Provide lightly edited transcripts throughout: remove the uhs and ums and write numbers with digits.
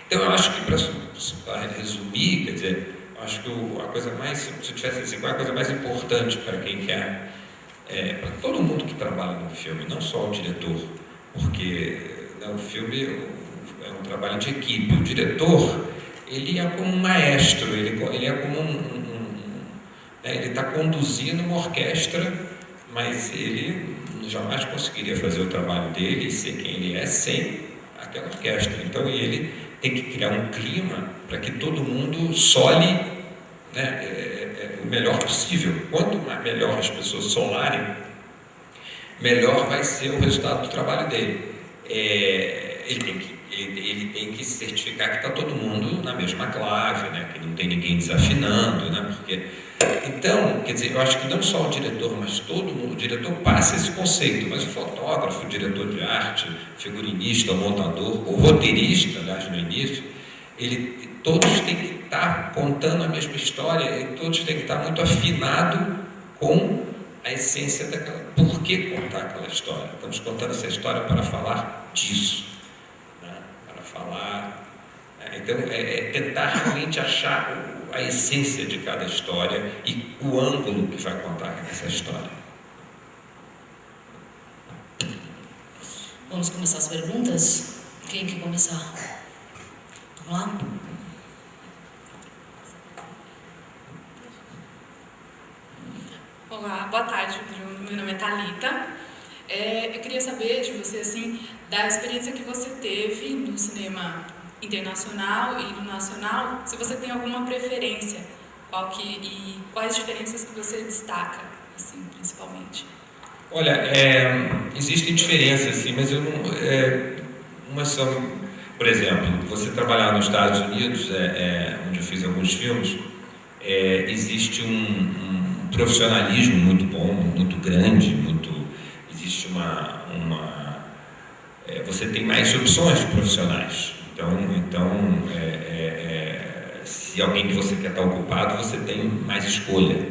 Então eu acho que, para resumir, quer dizer, eu acho que a coisa mais, se eu tivesse assim, qual é a coisa mais importante para quem quer, para todo mundo que trabalha no filme, não só o diretor, porque o filme é um trabalho de equipe. O diretor, ele é como um maestro, ele é como ele está conduzindo uma orquestra, mas ele jamais conseguiria fazer o trabalho dele e ser quem ele é sem aquela orquestra. Então ele tem que criar um clima para que todo mundo sole, né, o melhor possível. Quanto melhor as pessoas solarem, melhor vai ser o resultado do trabalho dele. Ele tem que certificar que está todo mundo na mesma clave, né, que não tem ninguém desafinando, né, porque... Então, quer dizer, eu acho que não só o diretor, mas todo mundo, o diretor passa esse conceito, mas o fotógrafo, o diretor de arte, o figurinista, o montador, o roteirista, aliás, no início, todos têm que estar contando a mesma história e todos têm que estar muito afinados com a essência daquela... Por que contar aquela história? Estamos contando essa história para falar disso, né? Para falar... Então, tentar realmente achar a essência de cada história e o ângulo que vai contar essa história. Vamos começar as perguntas? Quem quer começar? Vamos lá? Olá, boa tarde, meu nome é Thalita. Eu queria saber de você, assim, da experiência que você teve no cinema internacional e no nacional, se você tem alguma preferência, e quais diferenças que você destaca, assim, principalmente? Olha, existem diferenças, sim, mas eu não... umas são, por exemplo, você trabalhar nos Estados Unidos, onde eu fiz alguns filmes, existe um profissionalismo muito bom, muito grande, existe você tem mais opções de profissionais. Então, se alguém que você quer estar ocupado, você tem mais escolha.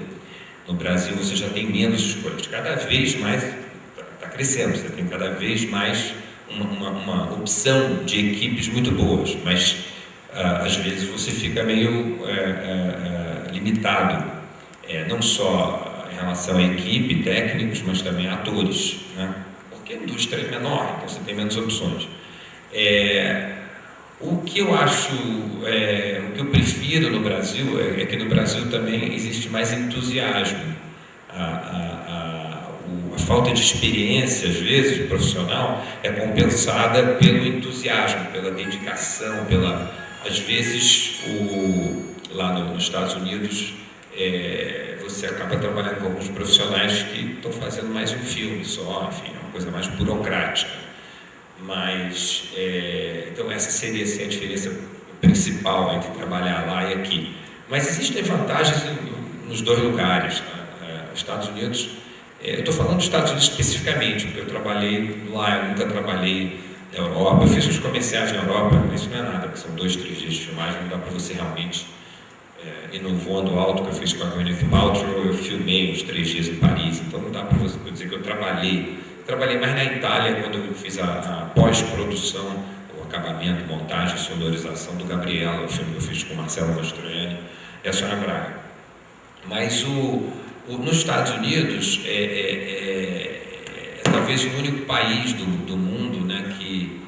No Brasil, você já tem menos escolhas. Cada vez mais está crescendo. Você tem cada vez mais uma opção de equipes muito boas, mas às vezes você fica meio limitado, não só em relação à equipe, técnicos, mas também a atores, né? Porque a indústria é menor, então você tem menos opções. O que eu acho, o que eu prefiro no Brasil é que no Brasil também existe mais entusiasmo. A falta de experiência, às vezes, profissional, é compensada pelo entusiasmo, pela dedicação, às vezes, lá nos Estados Unidos, você acaba trabalhando com alguns profissionais que estão fazendo mais um filme só, enfim, é uma coisa mais burocrática. Mas, então essa seria assim, a diferença principal entre trabalhar lá e aqui. Mas existem vantagens nos dois lugares, né? Os Estados Unidos, eu estou falando dos Estados Unidos especificamente, porque eu trabalhei lá, eu nunca trabalhei na Europa, eu fiz uns comerciais na Europa, mas isso não é nada, porque são 2, 3 dias de filmagem, não dá para você realmente ir no Voando Alto, que eu fiz com a Gwyneth Paltrow, eu filmei uns 3 dias em Paris, então não dá para você dizer que eu trabalhei mais na Itália, quando eu fiz a pós-produção, o acabamento, montagem, sonorização do Gabriela, o filme que eu fiz com o Marcelo Mastroianni e a Sônia Braga. Mas nos Estados Unidos talvez o único país do mundo, né, que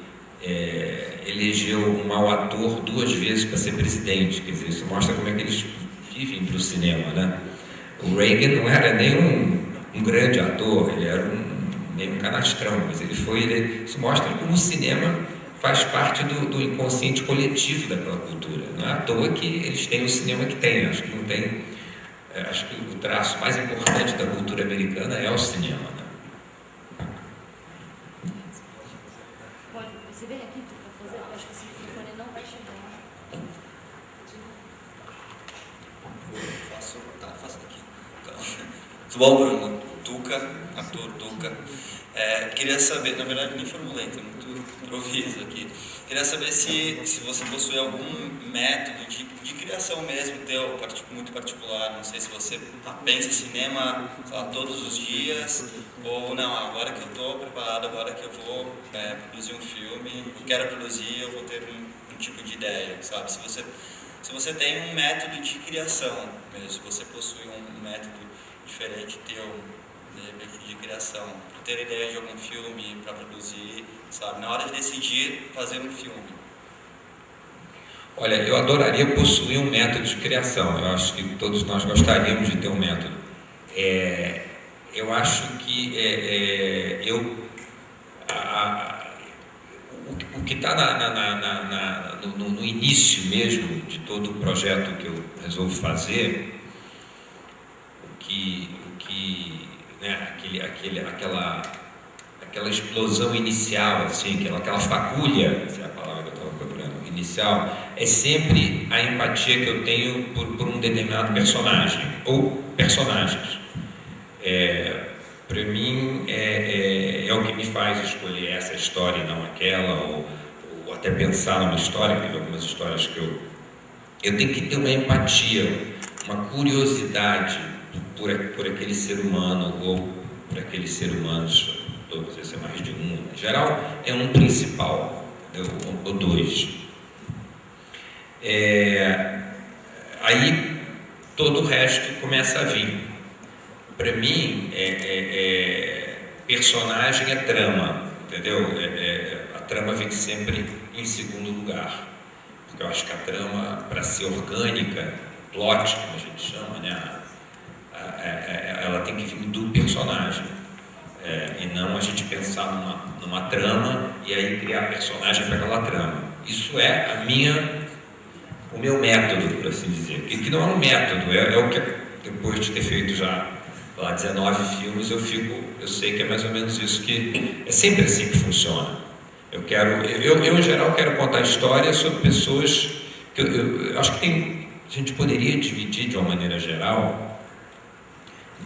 elegeu um mau ator 2 vezes para ser presidente. Quer dizer, isso mostra como é que eles vivem para o cinema, né? O Reagan não era nem um grande ator, ele era meio um canastrão, mas isso mostra como o cinema faz parte do inconsciente coletivo daquela cultura. Não é à toa que eles têm o cinema que tem. Acho que o traço mais importante da cultura americana é o cinema, né? Pode, você vem aqui para fazer, eu acho que esse microfone não vai chegar. Faço aqui. Então, tudo bom, Bruno? Ator Tuca. Queria saber, na verdade nem formulei, tem muito improviso aqui. Queria saber se você possui algum método de criação mesmo teu, muito particular. Não sei se você pensa cinema, sei lá, todos os dias, ou não, agora que eu estou preparado, agora que eu vou produzir um filme, eu quero produzir, eu vou ter um tipo de ideia, sabe? Se você tem um método de criação mesmo, se você possui um método diferente teu, de repente, de criação, para ter ideia de algum filme, para produzir, sabe? Na hora de decidir fazer um filme. Olha, eu adoraria possuir um método de criação. Eu acho que todos nós gostaríamos de ter um método. Eu acho que o que está no início mesmo de todo o projeto que eu resolvo fazer, né, aquela explosão inicial, assim, aquela fagulha, essa é a palavra que eu estava procurando, inicial, é sempre a empatia que eu tenho por um determinado personagem ou personagens. Para mim é o que me faz escolher essa história e não aquela, ou até pensar numa história, porque algumas histórias que eu tenho que ter uma empatia, uma curiosidade por aquele ser humano, ou por aqueles seres humanos, ou às vezes é mais de um, em geral é um principal, ou dois. Aí todo o resto começa a vir. Para mim, personagem é trama, entendeu? A trama vem sempre em segundo lugar, porque eu acho que a trama, para ser orgânica, plot, como a gente chama, né? Ela tem que vir do personagem, e não a gente pensar numa trama e aí criar personagem para aquela trama. Isso é o meu método, por assim dizer, que não é um método, é o que depois de ter feito já 19 filmes, eu sei que é mais ou menos isso, que é sempre assim que funciona. Eu em geral quero contar histórias sobre pessoas que eu acho que a gente poderia dividir de uma maneira geral,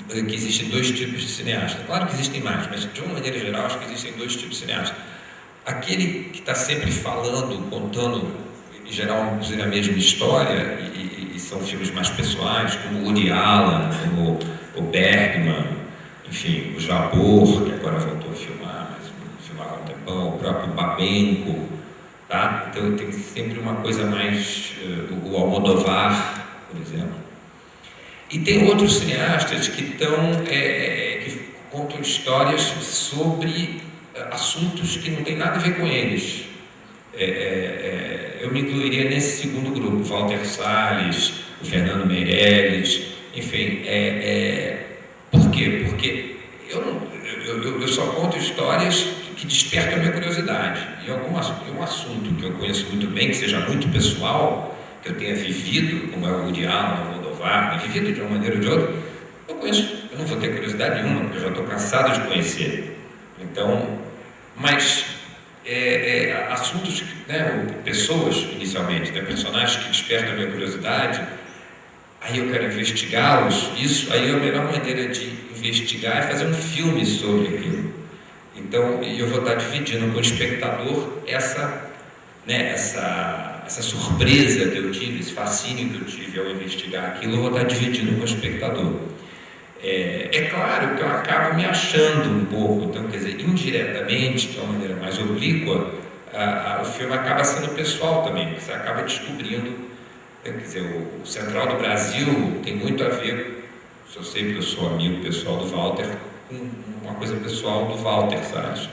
que existem dois tipos de cineasta. Claro que existem mais, mas de uma maneira geral acho que existem dois tipos de cineasta. Aquele que está sempre falando, contando, em geral, inclusive a mesma história, e são filmes mais pessoais, como o Woody Allen, como o Bergman, enfim, o Jabor, que agora voltou a filmar, mas filmava há um tempão, o próprio Babenco, tá? Então tem sempre uma coisa mais, o Almodóvar, por exemplo. E tem outros cineastas que contam histórias sobre assuntos que não tem nada a ver com eles. Eu me incluiria nesse segundo grupo, Walter Salles, o Fernando Meirelles, enfim. Por quê? Porque eu só conto histórias que despertam a minha curiosidade. E um assunto que eu conheço muito bem, que seja muito pessoal, que eu tenha vivido, como é o Woody Allen, o Almodóvar, vivido de uma maneira ou de outra, eu não vou ter curiosidade nenhuma, porque eu já estou cansado de conhecer. Então, mas assuntos, né, pessoas inicialmente, né, personagens que despertam a minha curiosidade, aí eu quero investigá-los. Isso aí é a melhor maneira de investigar, é fazer um filme sobre aquilo. Então eu vou estar dividindo com o espectador essa surpresa que eu tive, esse fascínio que eu tive ao investigar aquilo, eu vou estar dividindo com o espectador. É claro que eu acabo me achando um pouco, então, quer dizer, indiretamente, de uma maneira mais oblíqua, o filme acaba sendo pessoal também, porque você acaba descobrindo, quer dizer, o Central do Brasil tem muito a ver, se eu sei que eu sou amigo pessoal do Walter, com uma coisa pessoal do Walter Salles.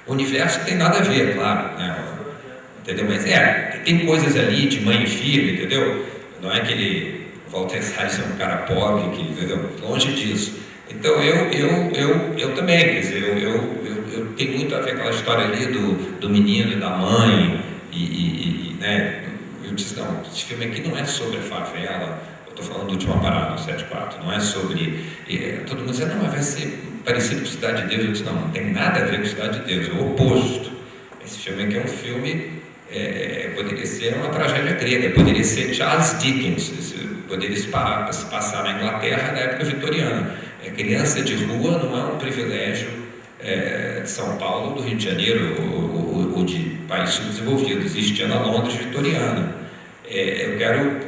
O universo tem nada a ver, claro, né? Entendeu? Mas tem coisas ali de mãe e filho, entendeu? Não é que Walter Salles é um cara pobre, entendeu? Longe disso. Então eu também, quer dizer, eu tenho muito a ver com aquela história ali do menino e da mãe, né? Eu disse, não, esse filme aqui não é sobre a favela, eu estou falando do Última Parada, no 74, não é sobre... todo mundo diz, não, mas vai ser parecido com Cidade de Deus. Eu disse, não tem nada a ver com Cidade de Deus, é o oposto. Esse filme aqui é um filme, poderia ser uma tragédia grega, poderia ser Charles Dickens, poderia se passar na Inglaterra na época vitoriana. Criança de rua não é um privilégio de São Paulo, do Rio de Janeiro ou de país subdesenvolvido, existia na Londres vitoriana. Eu quero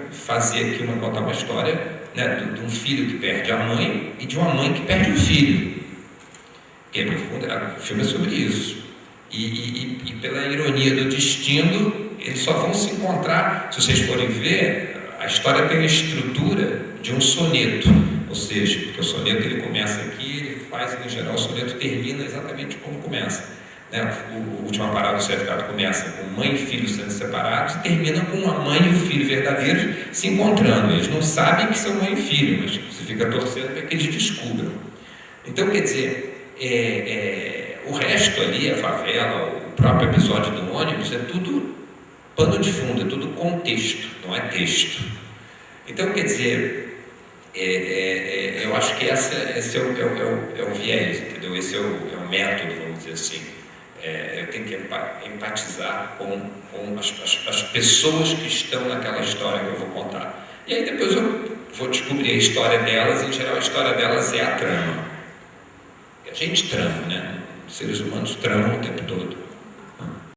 contar uma história, né, de um filho que perde a mãe e de uma mãe que perde um filho. O filme é sobre isso. E pela ironia do destino, eles só vão se encontrar, se vocês forem ver, a história tem a estrutura de um soneto, ou seja, porque o soneto ele começa aqui, ele faz, em geral, o soneto termina exatamente como começa. Né? A última parábola do certificado começa com mãe e filho sendo separados e termina com a mãe e o filho verdadeiros se encontrando. Eles não sabem que são mãe e filho, mas você fica torcendo para que eles descubram. Então, quer dizer, o resto ali, a favela, o próprio episódio do ônibus, é tudo pano de fundo, é tudo contexto, não é texto. Então, quer dizer, eu acho que esse é o viés, entendeu? Esse é o método, vamos dizer assim. Eu tenho que empatizar com as pessoas que estão naquela história que eu vou contar. E aí depois eu vou descobrir a história delas, e em geral a história delas é a trama. A gente trama, né? Os seres humanos tramam o tempo todo.